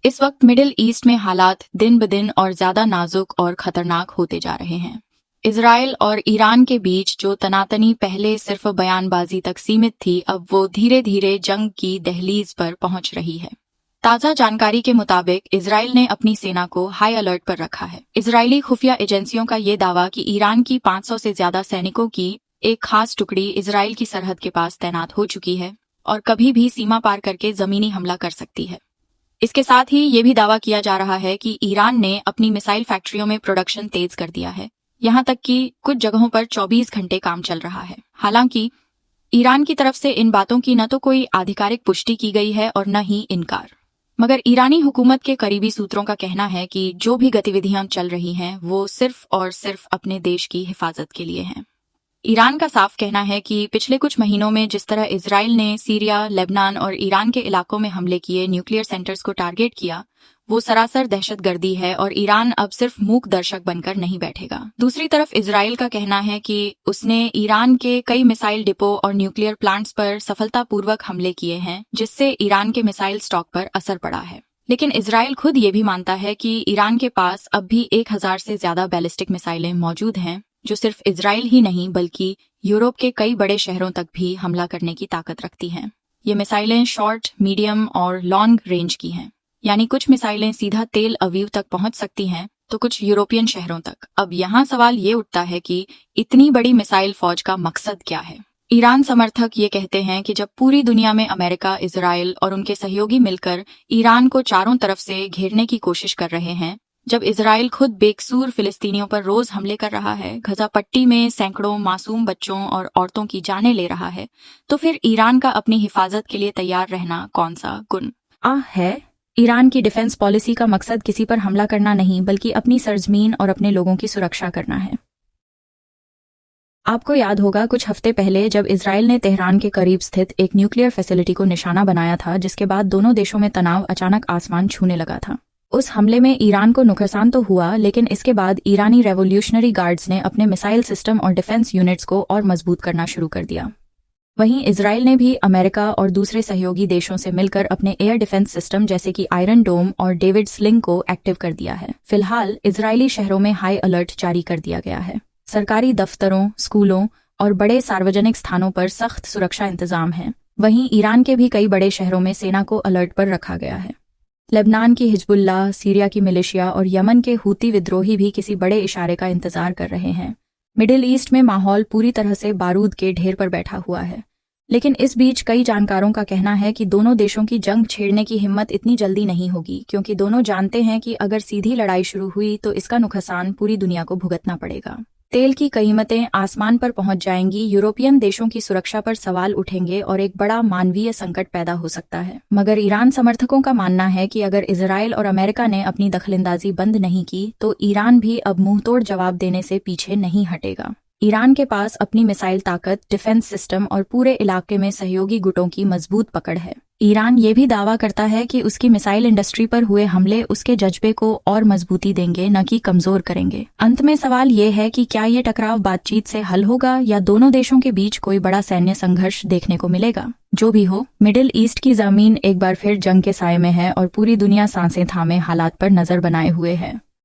इस वक्त middle east में हालात दिन ब दिन और ज्यादा नाजुक और खतरनाक होते जा रहे हैं। इजराइल और ईरान के बीच जो तनातनी पहले सिर्फ बयानबाजी तक सीमित थी, अब वो धीरे धीरे जंग की दहलीज पर पहुंच रही है। ताजा जानकारी के मुताबिक इजराइल ने अपनी सेना को हाई अलर्ट पर रखा है। इजरायली खुफिया एजेंसियों का ये दावा कि ईरान की 500 से ज्यादा सैनिकों की एक खास टुकड़ी इजराइल की सरहद के पास तैनात हो चुकी है और कभी भी सीमा पार करके जमीनी हमला कर सकती है। इसके साथ ही ये भी दावा किया जा रहा है कि ईरान ने अपनी मिसाइल फैक्ट्रियों में प्रोडक्शन तेज कर दिया है, यहाँ तक कि कुछ जगहों पर 24 घंटे काम चल रहा है। हालांकि ईरान की तरफ से इन बातों की न तो कोई आधिकारिक पुष्टि की गई है और न ही इनकार, मगर ईरानी हुकूमत के करीबी सूत्रों का कहना है कि जो भी गतिविधियां चल रही हैं वो सिर्फ और सिर्फ अपने देश की हिफाजत के लिए हैं। ईरान का साफ कहना है कि पिछले कुछ महीनों में जिस तरह इजराइल ने सीरिया, लेबनान और ईरान के इलाकों में हमले किए, न्यूक्लियर सेंटर्स को टारगेट किया, वो सरासर दहशतगर्दी है और ईरान अब सिर्फ मूक दर्शक बनकर नहीं बैठेगा। दूसरी तरफ इजराइल का कहना है कि उसने ईरान के कई मिसाइल डिपो और न्यूक्लियर प्लांट्स पर सफलतापूर्वक हमले किए हैं, जिससे ईरान के मिसाइल स्टॉक पर असर पड़ा है। लेकिन इजराइल खुद ये भी मानता है कि ईरान के पास अब भी 1000 से ज्यादा बैलिस्टिक मिसाइलें मौजूद हैं, जो सिर्फ इजराइल ही नहीं बल्कि यूरोप के कई बड़े शहरों तक भी हमला करने की ताकत रखती हैं। ये मिसाइलें शॉर्ट, मीडियम और लॉन्ग रेंज की हैं, यानी कुछ मिसाइलें सीधा तेल अवीव तक पहुंच सकती हैं तो कुछ यूरोपियन शहरों तक। अब यहाँ सवाल ये उठता है कि इतनी बड़ी मिसाइल फौज का मकसद क्या है। ईरान समर्थक ये कहते हैं कि जब पूरी दुनिया में अमेरिका, इजराइल और उनके सहयोगी मिलकर ईरान को चारों तरफ से घेरने की कोशिश कर रहे हैं, जब इजराइल खुद बेकसूर फिलिस्तीनियों पर रोज हमले कर रहा है, गजा पट्टी में सैकड़ों मासूम बच्चों और औरतों की जानें ले रहा है, तो फिर ईरान का अपनी हिफाजत के लिए तैयार रहना कौन सा गुण है। ईरान की डिफेंस पॉलिसी का मकसद किसी पर हमला करना नहीं बल्कि अपनी सरजमीन और अपने लोगों की सुरक्षा करना है। आपको याद होगा कुछ हफ्ते पहले जब इजराइल ने तेहरान के करीब स्थित एक न्यूक्लियर फैसिलिटी को निशाना बनाया था, जिसके बाद दोनों देशों में तनाव अचानक आसमान छूने लगा था। उस हमले में ईरान को नुकसान तो हुआ, लेकिन इसके बाद ईरानी रेवोल्यूशनरी गार्ड्स ने अपने मिसाइल सिस्टम और डिफेंस यूनिट्स को और मजबूत करना शुरू कर दिया। वहीं इजराइल ने भी अमेरिका और दूसरे सहयोगी देशों से मिलकर अपने एयर डिफेंस सिस्टम जैसे कि आयरन डोम और डेविड स्लिंग को एक्टिव कर दिया है। फिलहाल इजरायली शहरों में हाई अलर्ट जारी कर दिया गया है। सरकारी दफ्तरों, स्कूलों और बड़े सार्वजनिक स्थानों पर सख्त सुरक्षा इंतजाम है। वहीं ईरान के भी कई बड़े शहरों में सेना को अलर्ट पर रखा गया है। लेबनान की हिजबुल्लाह, सीरिया की मिलिशिया और यमन के हूती विद्रोही भी किसी बड़े इशारे का इंतजार कर रहे हैं। मिडिल ईस्ट में माहौल पूरी तरह से बारूद के ढेर पर बैठा हुआ है, लेकिन इस बीच कई जानकारों का कहना है कि दोनों देशों की जंग छेड़ने की हिम्मत इतनी जल्दी नहीं होगी, क्योंकि दोनों जानते हैं कि अगर सीधी लड़ाई शुरू हुई तो इसका नुकसान पूरी दुनिया को भुगतना पड़ेगा। तेल की कीमतें आसमान पर पहुंच जाएंगी, यूरोपियन देशों की सुरक्षा पर सवाल उठेंगे और एक बड़ा मानवीय संकट पैदा हो सकता है। मगर ईरान समर्थकों का मानना है कि अगर इजराइल और अमेरिका ने अपनी दखलंदाजी बंद नहीं की तो ईरान भी अब मुंहतोड़ जवाब देने से पीछे नहीं हटेगा। ईरान के पास अपनी मिसाइल ताकत, डिफेंस सिस्टम और पूरे इलाके में सहयोगी गुटों की मजबूत पकड़ है। ईरान ये भी दावा करता है कि उसकी मिसाइल इंडस्ट्री पर हुए हमले उसके जज्बे को और मजबूती देंगे, न कि कमजोर करेंगे। अंत में सवाल ये है कि क्या ये टकराव बातचीत से हल होगा या दोनों देशों के बीच कोई बड़ा सैन्य संघर्ष देखने को मिलेगा। जो भी हो, मिडिल ईस्ट की जमीन एक बार फिर जंग के साये में है और पूरी दुनिया सांसें थामे हालात पर नजर बनाए हुए है।